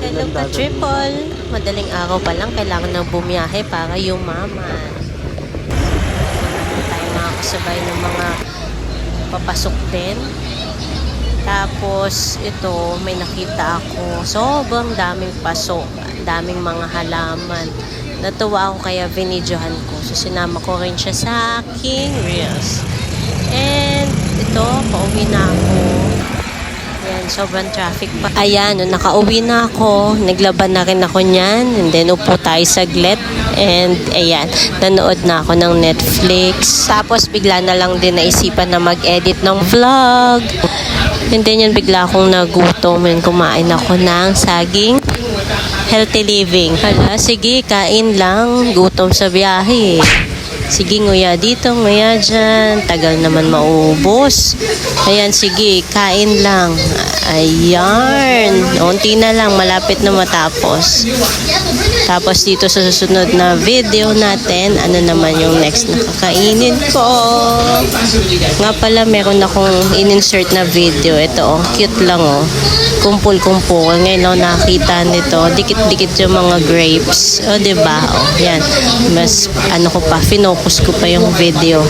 Hello ka, Triple. Madaling araw pa lang, kailangan nang bumiyahe para yumaman. Tayo mga kasabay ng mga papasok din. Tapos, ito, may nakita ako. Sobrang daming pasok. Daming mga halaman. Natuwa ako kaya vinidyohan ko. So, sinama ko rin siya sa aking reels. And, ito, pauwi na ako. Ayan, sobrang traffic pa. Ayan, nung nakauwi na ako, naglaban na rin ako niyan. And then, upo tayo saglit. And, ayan, nanood na ako ng Netflix. Tapos, bigla na lang din naisipan na mag-edit ng vlog. And then, yun, bigla akong nagutom. And kumain ako ng saging healthy living. Hala, sige, kain lang. Gutom sa biyahe. Sige, nguya dito, nguya dyan. Tagal naman maubos. Ayan, sige, kain lang. Ayan. Unti na lang, malapit na matapos. Tapos dito sa susunod na video natin, ano naman yung next na kakainin ko. Nga pala, meron akong in-insert na video. Ito, oh, cute lang, oh. Kumpul-kumpul. Ngayon, oh, nakita nito. Dikit-dikit yung mga grapes. O, diba? O, yan. Mas, ano ko pa, focus ko pa yung video.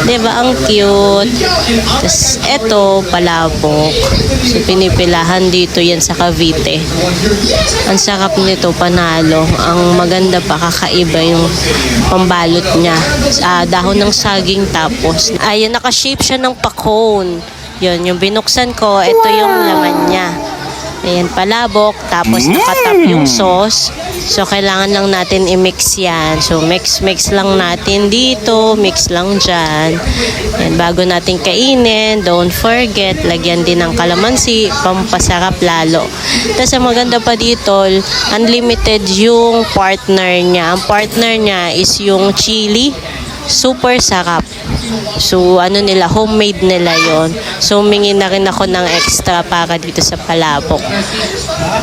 Diba? Ang cute. Tapos, eto, palabok. So, pinipilahan dito yan sa Cavite. Ang sarap nito, panalo. Ang maganda pa, kakaiba yung pambalot niya. Dahon ng saging tapos. Ayun, nakashape siya ng pa-cone. Yun, yung binuksan ko, ito yung laman niya. Ayan, palabok. Tapos nakatap yung sauce. So, kailangan lang natin i-mix yan. So, mix lang natin dito. Mix lang dyan. Ayan, bago natin kainin, don't forget, lagyan din ng kalamansi. Pampasarap lalo. Tapos, ang maganda pa dito, unlimited yung partner niya. Ang partner niya is yung chili. Super sarap. So, ano nila, homemade nila yon. So, humingi na rin ako ng extra para dito sa palabok.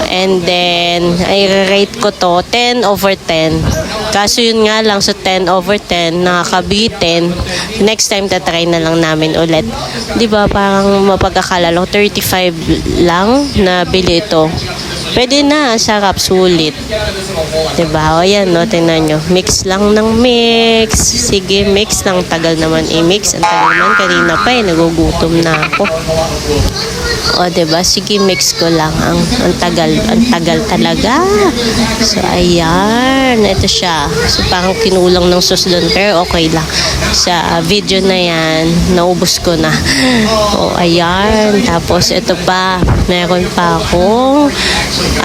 And then, i-rate ko to 10 over 10. Kaso yun nga lang, so 10 over 10, nakakabitin. Next time, tatry na lang namin ulit. Diba, parang mapagkakala lang, 35 lang na bili ito. Pwede na, sarap, sulit. Diba? O yan, no? Tingnan nyo. Mix lang ng mix. Sige, mix lang. Tagal naman i-mix. Ang tagal naman, kanina pa eh. Nagugutom na ako. O, diba? Sige, mix ko lang. Ang tagal talaga. So, ayan. Ito siya. So, parang kinulang ng sauce doon. Pero okay lang. Sa video na yan, naubos ko na. O, ayan. Tapos, ito pa. Meron pa akong